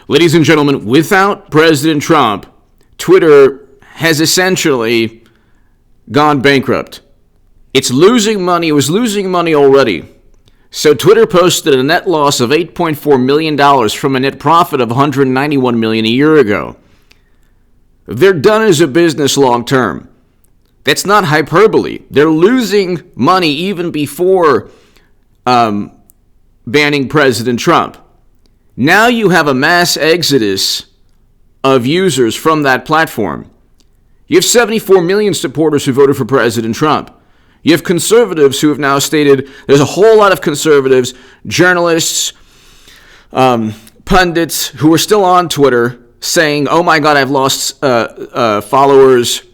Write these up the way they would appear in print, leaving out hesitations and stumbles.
Ladies and gentlemen, without President Trump, Twitter has essentially gone bankrupt. It's losing money. It was losing money already. So Twitter posted a net loss of $8.4 million from a net profit of $191 million a year ago. They're done as a business long term. That's not hyperbole. They're losing money even before banning President Trump. Now you have a mass exodus of users from that platform. You have 74 million supporters who voted for President Trump. You have conservatives who have now stated, there's a whole lot of conservatives, journalists, pundits who are still on Twitter saying, oh my God, I've lost followers.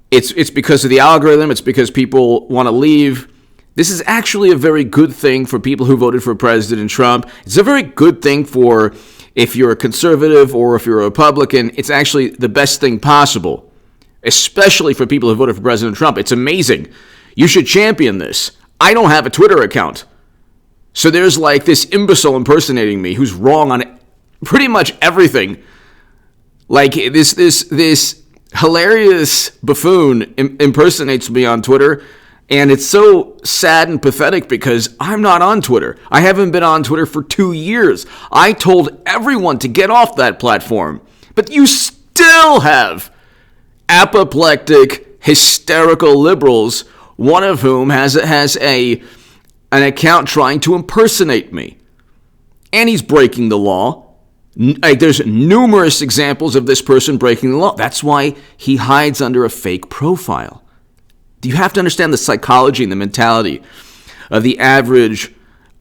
It's because of the algorithm. It's because people want to leave. This is actually a very good thing for people who voted for President Trump. It's a very good thing for if you're a conservative or if you're a Republican. It's actually the best thing possible, especially for people who voted for President Trump. It's amazing. You should champion this. I don't have a Twitter account. So there's like this imbecile impersonating me who's wrong on pretty much everything. Like this hilarious buffoon impersonates me on Twitter. And it's so sad and pathetic because I'm not on Twitter. I haven't been on Twitter for 2 years. I told everyone to get off that platform. But you still have apoplectic, hysterical liberals, one of whom has an account trying to impersonate me. And he's breaking the law. There's numerous examples of this person breaking the law. That's why he hides under a fake profile. You have to understand the psychology and the mentality of the average,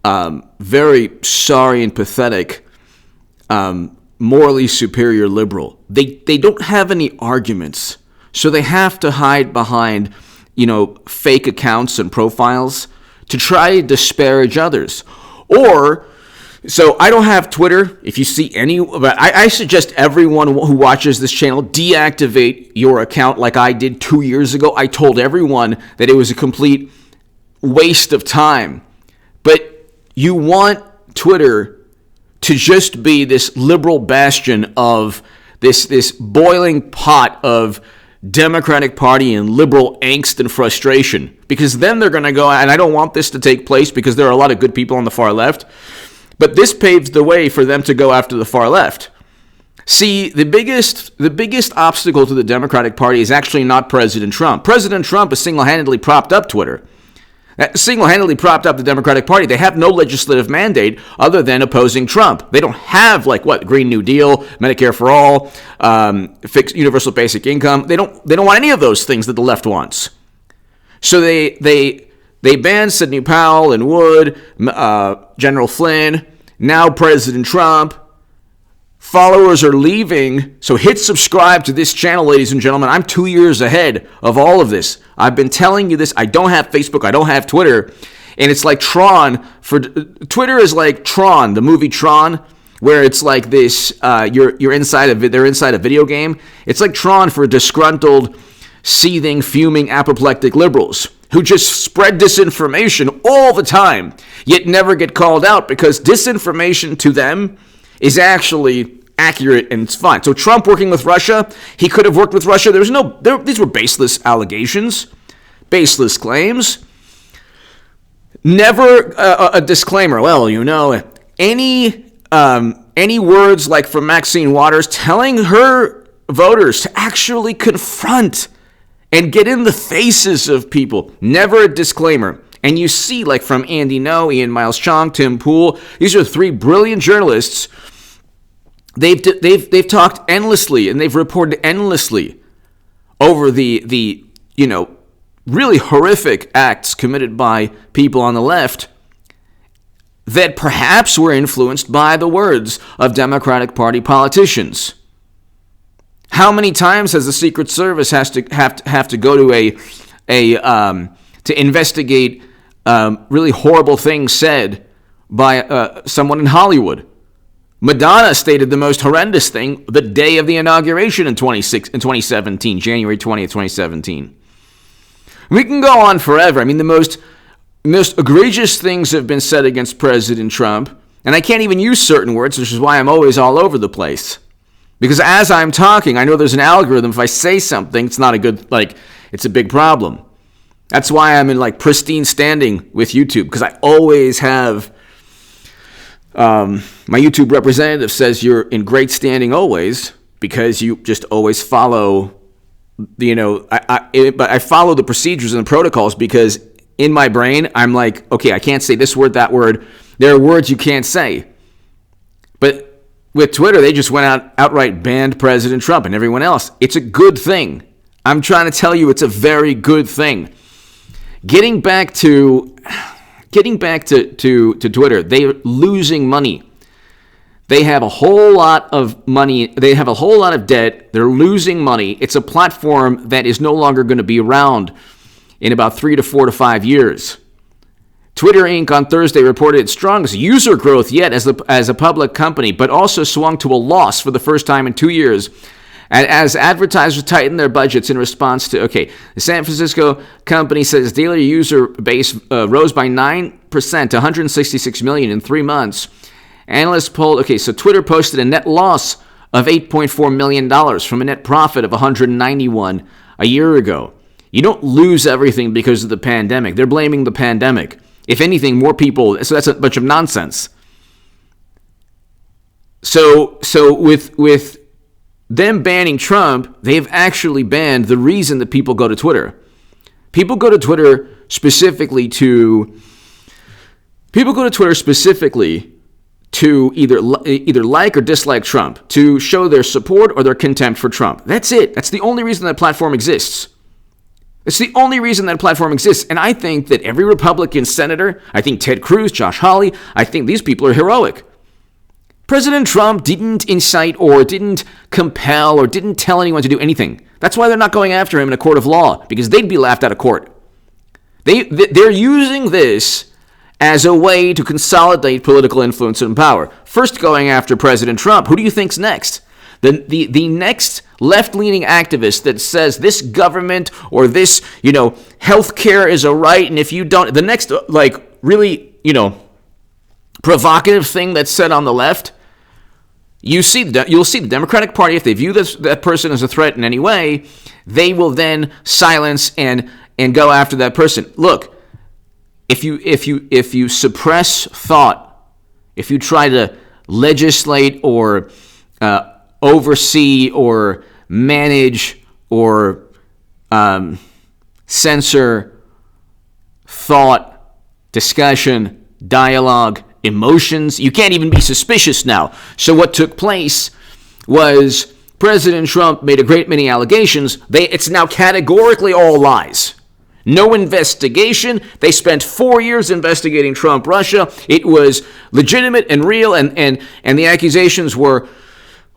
very sorry and pathetic, morally superior liberal. They don't have any arguments, so they have to hide behind, fake accounts and profiles to try to disparage others. So I don't have Twitter. If you see any, I suggest everyone who watches this channel deactivate your account like I did 2 years ago. I told everyone that it was a complete waste of time. But you want Twitter to just be this liberal bastion of this boiling pot of Democratic Party and liberal angst and frustration. Because then they're going to go, and I don't want this to take place because there are a lot of good people on the far left. But this paves the way for them to go after the far left. See, the biggest obstacle to the Democratic Party is actually not President Trump. President Trump has single-handedly propped up Twitter. Single-handedly propped up the Democratic Party. They have no legislative mandate other than opposing Trump. They don't have, Green New Deal, Medicare for all, fixed universal basic income. They don't want any of those things that the left wants. So they banned Sidney Powell and Wood, General Flynn, now President Trump. Followers are leaving, so hit subscribe to this channel, ladies and gentlemen. I'm 2 years ahead of all of this. I've been telling you this. I don't have Facebook. I don't have Twitter. And it's like Tron. Twitter is like Tron, the movie Tron, where it's like this, they're inside a video game. It's like Tron for disgruntled, seething, fuming, apoplectic liberals who just spread disinformation all the time, yet never get called out because disinformation to them is actually accurate and it's fine. So Trump working with Russia, he could have worked with Russia. These were baseless allegations, baseless claims. Never a disclaimer. Well, any words like from Maxine Waters telling her voters to actually confront and get in the faces of people. Never a disclaimer. And you see, from Andy No, Ian Miles Chong, Tim Pool, these are three brilliant journalists. They've talked endlessly and they've reported endlessly over the really horrific acts committed by people on the left that perhaps were influenced by the words of Democratic Party politicians. How many times has the Secret Service have to go to to investigate really horrible things said by someone in Hollywood? Madonna stated the most horrendous thing the day of the inauguration in 2017, January 20th, 2017. We can go on forever. I mean, the most egregious things have been said against President Trump. And I can't even use certain words, which is why I'm always all over the place. Because as I'm talking, I know there's an algorithm. If I say something, it's not a good, it's a big problem. That's why I'm in pristine standing with YouTube, because I always have, my YouTube representative says you're in great standing always, because you just always follow, but I follow the procedures and the protocols, because in my brain, I'm like, okay, I can't say this word, that word. There are words you can't say. But with Twitter, they just went outright banned President Trump and everyone else. It's a good thing. I'm trying to tell you, it's a very good thing. Getting back to Twitter, they're losing money. They have a whole lot of money. They have a whole lot of debt. They're losing money. It's a platform that is no longer going to be around in about 3 to 4 to 5 years. Twitter Inc. on Thursday reported its strongest user growth yet as a public company, but also swung to a loss for the first time in 2 years as advertisers tightened their budgets in response to, the San Francisco company says daily user base rose by 9% to 166 million in 3 months. Analysts polled, so Twitter posted a net loss of $8.4 million from a net profit of $191 a year ago. You don't lose everything because of the pandemic. They're blaming the pandemic. If anything, more people, so that's a bunch of nonsense. So with them banning Trump, they've actually banned the reason that people go to Twitter. People go to Twitter specifically to either like or dislike Trump, to show their support or their contempt for Trump. That's it. That's the only reason that platform exists. It's the only reason that platform exists. And I think that every Republican senator, I think Ted Cruz, Josh Hawley, I think these people are heroic. President Trump didn't incite or didn't compel or didn't tell anyone to do anything. That's why they're not going after him in a court of law, because they'd be laughed out of court. They're using this as a way to consolidate political influence and power. First going after President Trump. Who do you think's next? The next left-leaning activist that says this government or this, healthcare is a right, and if you don't, the next, really, provocative thing that's said on the left, you'll see the Democratic Party, if they view that person as a threat in any way, they will then silence and go after that person. Look, if you suppress thought, if you try to legislate or oversee or manage or censor thought, discussion, dialogue, emotions, you can't even be suspicious now. So what took place was President Trump made a great many allegations. It's now categorically all lies. No investigation. They spent 4 years investigating Trump, Russia. It was legitimate and real, and the accusations were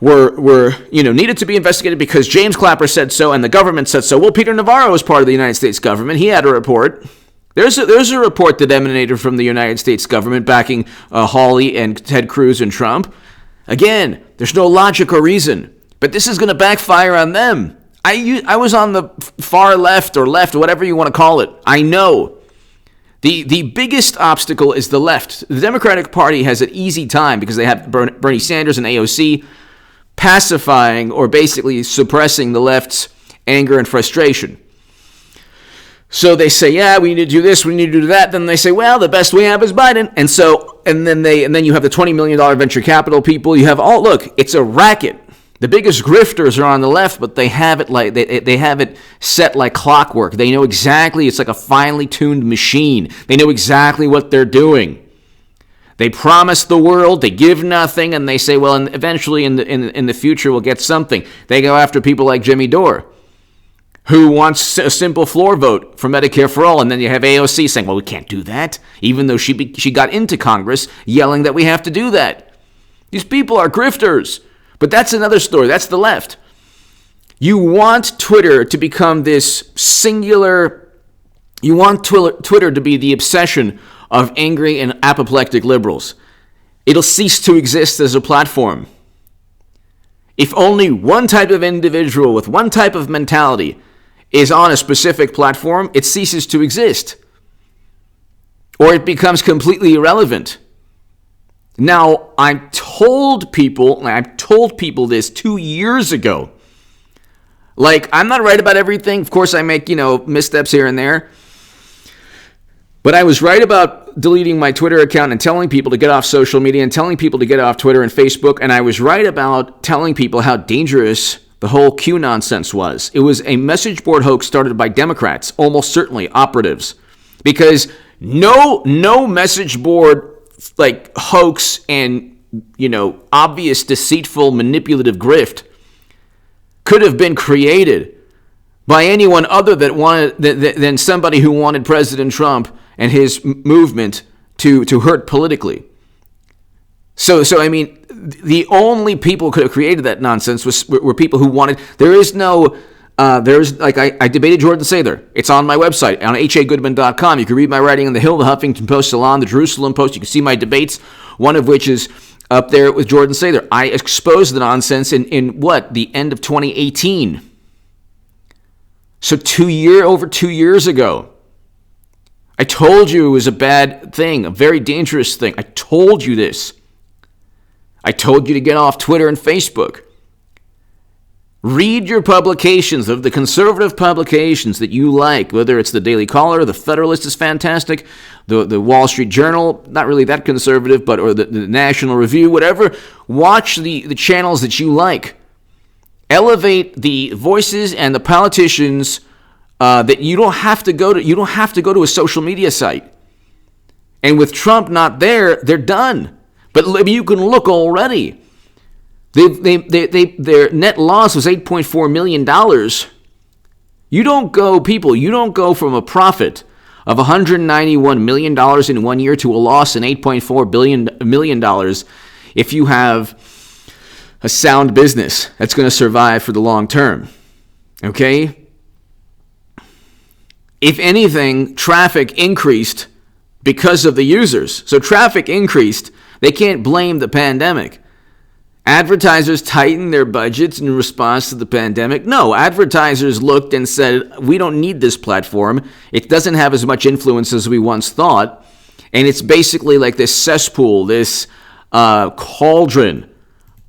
needed to be investigated because James Clapper said so and the government said so. Well, Peter Navarro was part of the United States government. He had a report. There's a report that emanated from the United States government backing Hawley and Ted Cruz and Trump. Again, there's no logic or reason, but this is going to backfire on them. I was on the far left or left, whatever you want to call it. I know. The biggest obstacle is the left. The Democratic Party has an easy time because they have Bernie Sanders and AOC pacifying or basically suppressing the left's anger and frustration. So they say, yeah, we need to do this, we need to do that. Then they say, well, the best we have is Biden. And then you have the $20 million venture capital people. You have it's a racket. The biggest grifters are on the left, but they have it they have it set like clockwork. They know exactly, it's like a finely tuned machine. They know exactly what they're doing. They promise the world, they give nothing, and they say, well, and eventually in the future we'll get something. They go after people like Jimmy Dore, who wants a simple floor vote for Medicare for all, and then you have AOC saying, well, we can't do that, even though she got into Congress yelling that we have to do that. These people are grifters. But that's another story. That's the left. You want Twitter to become this singular, you want Twitter to be the obsession of angry and apoplectic liberals. It'll cease to exist as a platform. If only one type of individual with one type of mentality is on a specific platform, it ceases to exist. Or it becomes completely irrelevant. Now, I told people this 2 years ago. Like, I'm not right about everything. Of course, I make, missteps here and there. But I was right about deleting my Twitter account and telling people to get off social media and telling people to get off Twitter and Facebook. And I was right about telling people how dangerous the whole Q nonsense was. It was a message board hoax started by Democrats, almost certainly operatives. Because no message board hoax and, obvious deceitful manipulative grift could have been created by anyone other than somebody who wanted President Trump and his movement to hurt politically. So I mean, the only people who could have created that nonsense were people who wanted. I debated Jordan Sather. It's on my website on hagoodman.com. You can read my writing on The Hill, the Huffington Post, Salon, the Jerusalem Post. You can see my debates. One of which is up there with Jordan Sather. I exposed the nonsense in the end of 2018. So over 2 years ago. I told you it was a bad thing, a very dangerous thing. I told you this. I told you to get off Twitter and Facebook. Read your publications of the conservative publications that you like, whether it's the Daily Caller, the Federalist is fantastic, the Wall Street Journal, not really that conservative, or the National Review, whatever. Watch the channels that you like. Elevate the voices and the politicians that you don't have to go to a social media site. And with Trump not there, they're done. But you can look already. Their net loss was $8.4 million. You don't go from a profit of $191 million in 1 year to a loss in $8.4 million if you have a sound business that's going to survive for the long term. Okay? If anything, traffic increased because of the users. So traffic increased. They can't blame the pandemic. Advertisers tightened their budgets in response to the pandemic. No, advertisers looked and said, we don't need this platform. It doesn't have as much influence as we once thought. And it's basically like this cesspool, this cauldron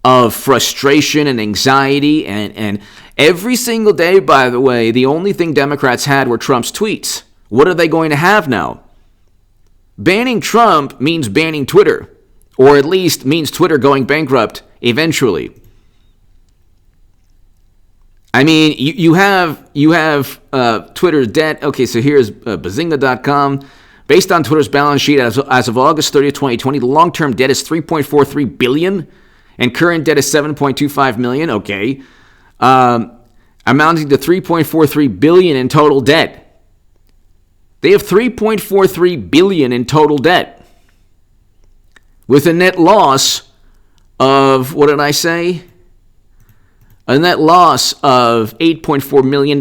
of frustration and anxiety. And every single day, by the way, the only thing Democrats had were Trump's tweets. What are they going to have now? Banning Trump means banning Twitter, or at least means Twitter going bankrupt eventually. I mean, you have Twitter's debt. Okay, so here's Bazinga.com. Based on Twitter's balance sheet as of August 30th, 2020, the long-term debt is $3.43 billion, and current debt is $7.25 million. Okay, amounting to $3.43 billion in total debt. They have $3.43 billion in total debt, with a net loss of, what did I say? A net loss of $8.4 million.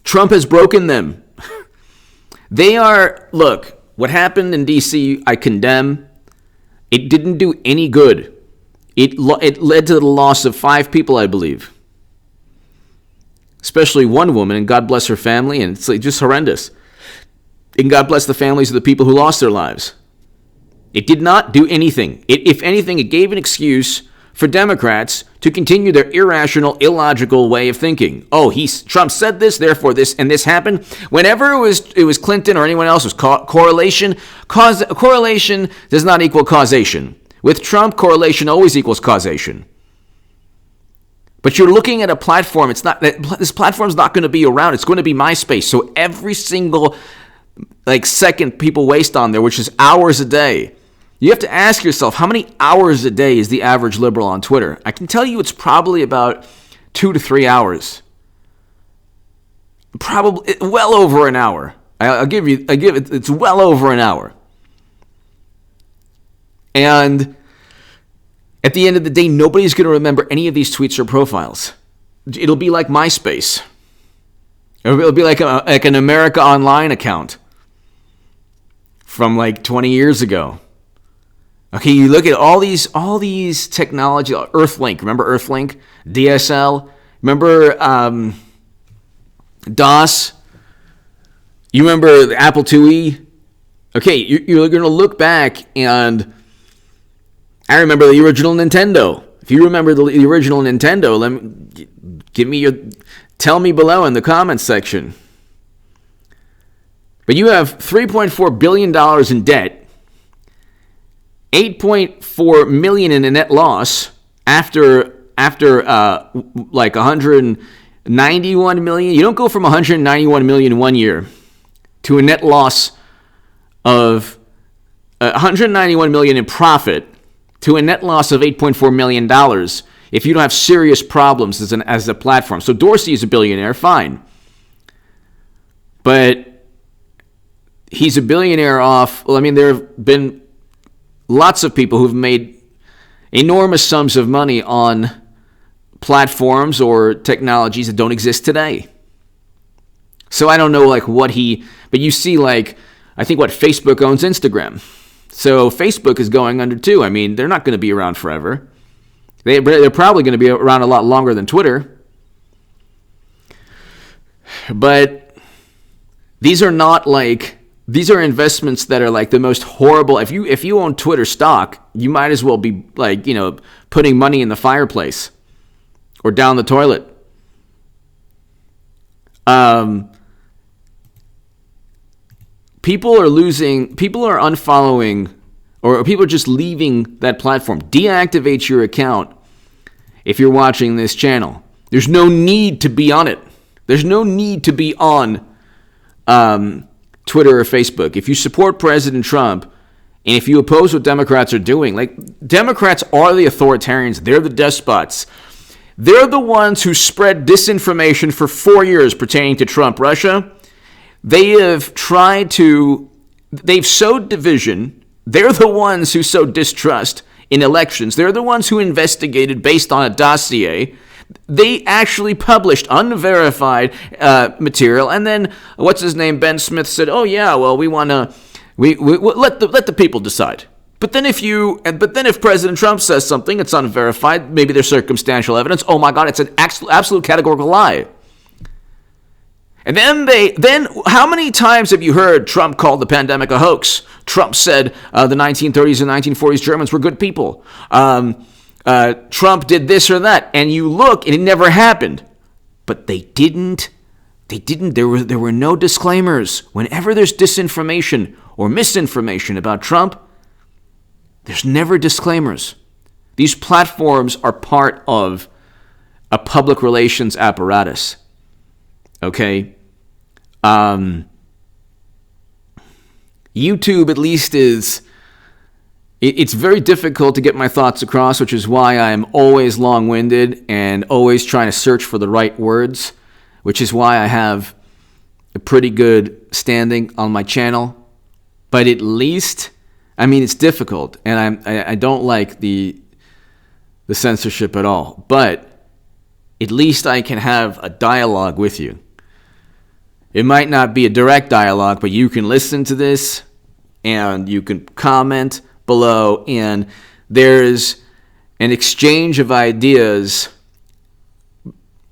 Trump has broken them. Look, what happened in D.C., I condemn. It didn't do any good. It led to the loss of 5 people, I believe. Especially one woman, and God bless her family, and it's just horrendous. And God bless the families of the people who lost their lives. It did not do anything. If anything, it gave an excuse for Democrats to continue their irrational, illogical way of thinking. Oh, Trump said this, therefore this and this happened. Whenever it was Clinton or anyone else, it was correlation. Correlation does not equal causation. With Trump, correlation always equals causation. But you're looking at a platform. This platform's not going to be around. It's going to be MySpace. So every single second people waste on there, which is hours a day, you have to ask yourself, how many hours a day is the average liberal on Twitter? I can tell you it's probably about 2 to 3 hours. Probably well over an hour. It's well over an hour. And at the end of the day, nobody's going to remember any of these tweets or profiles. It'll be like MySpace. It'll be like an America Online account from 20 years ago. Okay, you look at all these technology, Earthlink, remember Earthlink? DSL, remember DOS? You remember the Apple IIe? Okay, you're going to look back, and I remember the original Nintendo. If you remember the original Nintendo, tell me below in the comments section. But you have $3.4 billion in debt, $8.4 million in a net loss after like 191 million. You don't go from 191 million in 1 year to a net loss of 191 million in profit to a net loss of $8.4 million if you don't have serious problems as a platform. So Dorsey is a billionaire, fine. But he's a billionaire off, well, I mean, there have been lots of people who've made enormous sums of money on platforms or technologies that don't exist today. So I don't know but you see I think Facebook owns Instagram. So Facebook is going under too. I mean, they're not going to be around forever. They're probably going to be around a lot longer than Twitter. But these are investments that are the most horrible. If you own Twitter stock, you might as well be putting money in the fireplace or down the toilet. People are unfollowing, or people are just leaving that platform. Deactivate your account if you're watching this channel. There's no need to be on it. There's no need to be on Twitter or Facebook. If you support President Trump, and if you oppose what Democrats are doing, Democrats are the authoritarians. They're the despots. They're the ones who spread disinformation for 4 years pertaining to Trump, Russia. They've sowed division. They're the ones who sowed distrust in elections. They're the ones who investigated based on a dossier. They actually published unverified material, and then what's his name, Ben Smith, said, "Oh yeah, well we want to let the people decide." But then if President Trump says something, it's unverified. Maybe there's circumstantial evidence. Oh my God, it's an absolute categorical lie. And then how many times have you heard Trump call the pandemic a hoax? Trump said the 1930s and 1940s Germans were good people. Trump did this or that, and you look, and it never happened. But they didn't. There were no disclaimers. Whenever there's disinformation or misinformation about Trump, there's never disclaimers. These platforms are part of a public relations apparatus. Okay? YouTube at least it's very difficult to get my thoughts across, which is why I'm always long-winded and always trying to search for the right words, which is why I have a pretty good standing on my channel. But at least, it's difficult, and I don't like the censorship at all. But at least I can have a dialogue with you. It might not be a direct dialogue, but you can listen to this and you can comment below, and there's an exchange of ideas.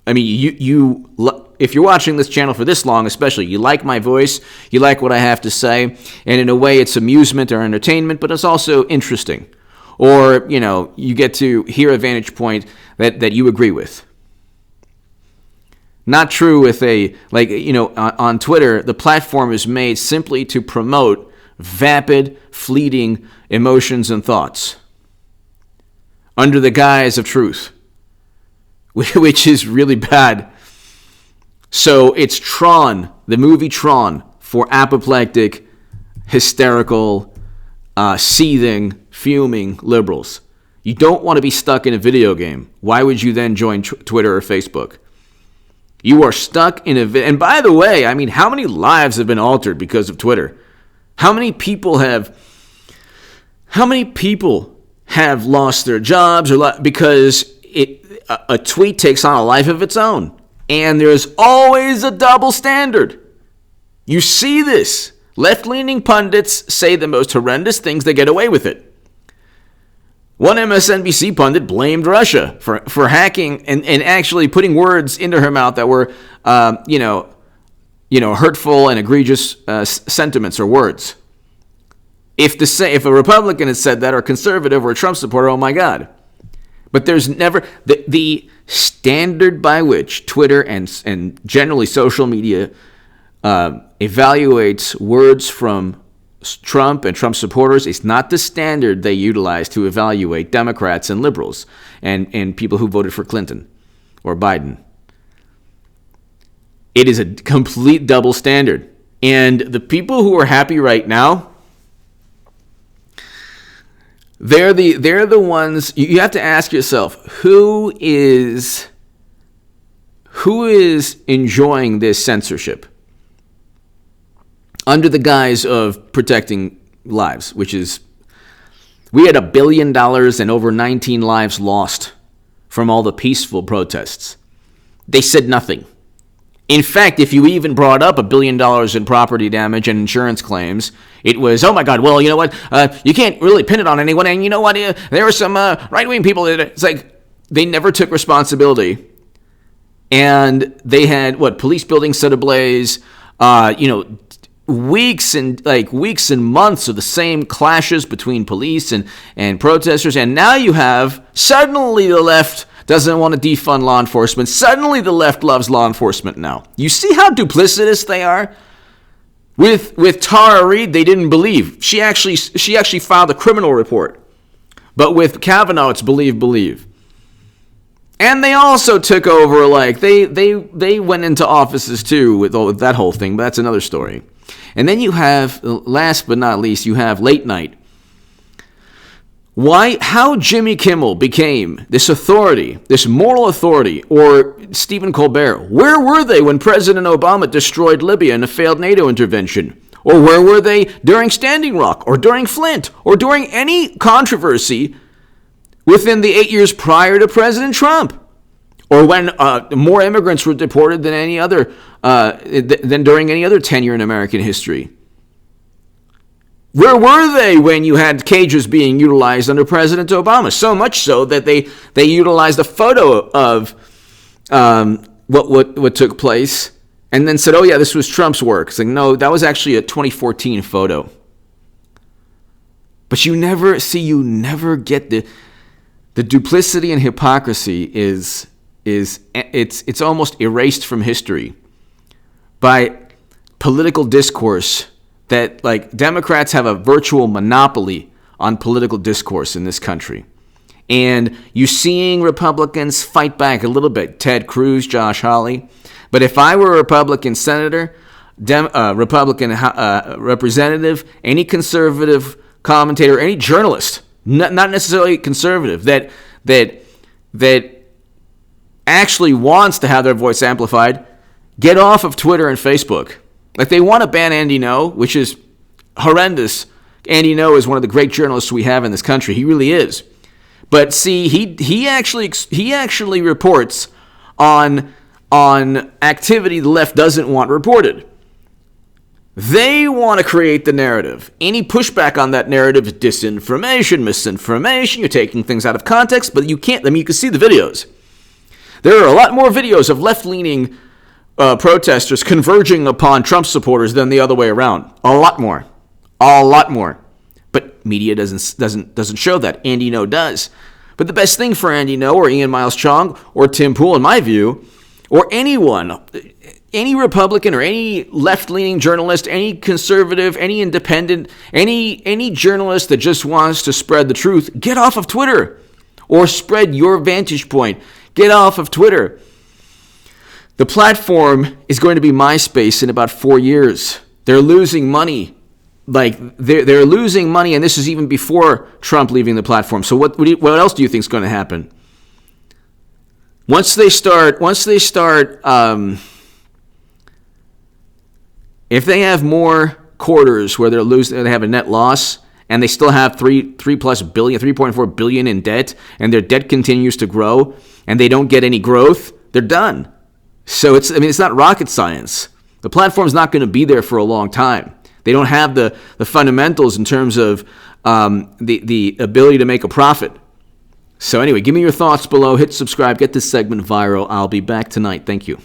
If you're watching this channel for this long, especially, you like my voice, you like what I have to say, and in a way it's amusement or entertainment, but it's also interesting. Or, you get to hear a vantage point that you agree with. Not true with on Twitter, the platform is made simply to promote vapid, fleeting emotions and thoughts under the guise of truth, which is really bad. So it's Tron, the movie Tron, for apoplectic, hysterical, seething, fuming liberals. You don't want to be stuck in a video game. Why would you then join Twitter or Facebook? You are stuck in and by the way, how many lives have been altered because of Twitter? How many people have lost their jobs because a tweet takes on a life of its own? And there's always a double standard. You see this. Left-leaning pundits say the most horrendous things, they get away with it. One MSNBC pundit blamed Russia for hacking and actually putting words into her mouth that were, hurtful and egregious sentiments or words. If a Republican had said that, or a conservative, or a Trump supporter, oh my God. But there's never the standard by which Twitter and generally social media evaluates words from Trump and Trump supporters is not the standard they utilize to evaluate Democrats and liberals and people who voted for Clinton or Biden. It is a complete double standard. And the people who are happy right now, they're the ones you have to ask yourself, who is enjoying this censorship under the guise of protecting lives, which is, we had $1 billion and over 19 lives lost from all the peaceful protests. They said nothing. In fact, if you even brought up $1 billion in property damage and insurance claims, it was, oh my God, well, you know what? You can't really pin it on anyone. And you know what? There were some right-wing people that, it's like, they never took responsibility. And they had, police buildings set ablaze, weeks and months of the same clashes between police and protesters. And now you have, suddenly the left doesn't want to defund law enforcement. Suddenly the left loves law enforcement now. You see how duplicitous they are? With Tara Reade, they didn't believe. She actually filed a criminal report. But with Kavanaugh, it's believe. And they also took over, they went into offices too with that whole thing, but that's another story. And then you have, last but not least, you have late night. How Jimmy Kimmel became this authority, this moral authority, or Stephen Colbert. Where were they when President Obama destroyed Libya in a failed NATO intervention? Or where were they during Standing Rock, or during Flint, or during any controversy within the 8 years prior to President Trump? Or when more immigrants were deported than than during any other tenure in American history? Where were they when you had cages being utilized under President Obama? So much so that they utilized a photo of what took place and then said, oh yeah, this was Trump's work. It's like, no, that was actually a 2014 photo. But you never get the duplicity and hypocrisy it's almost erased from history by political discourse. That, Democrats have a virtual monopoly on political discourse in this country. And you're seeing Republicans fight back a little bit. Ted Cruz, Josh Hawley. But if I were a Republican senator, Republican representative, any conservative commentator, any journalist, not necessarily conservative, that actually wants to have their voice amplified, get off of Twitter and Facebook. They want to ban Andy Ngo, which is horrendous. Andy Ngo is one of the great journalists we have in this country. He really is. But see, he actually reports on activity the left doesn't want reported. They want to create the narrative. Any pushback on that narrative is disinformation, misinformation. You're taking things out of context, but you can't. You can see the videos. There are a lot more videos of left-leaning protesters converging upon Trump supporters than the other way around. A lot more. But media doesn't show that. Andy Ngo does. But the best thing for Andy Ngo or Ian Miles Chong or Tim Pool, in my view, or anyone, any Republican or any left-leaning journalist, any conservative, any independent, any journalist that just wants to spread the truth, get off of Twitter or spread your vantage point. Get off of Twitter. The platform is going to be MySpace in about 4 years. They're losing money. They're losing money, and this is even before Trump leaving the platform. So what else do you think is going to happen? Once they start, if they have more quarters where they have a net loss, and they still have 3.4 billion in debt, and their debt continues to grow, and they don't get any growth, they're done. So it's not rocket science. The platform's not going to be there for a long time. They don't have the fundamentals in terms of the ability to make a profit. So anyway, give me your thoughts below. Hit subscribe. Get this segment viral. I'll be back tonight. Thank you.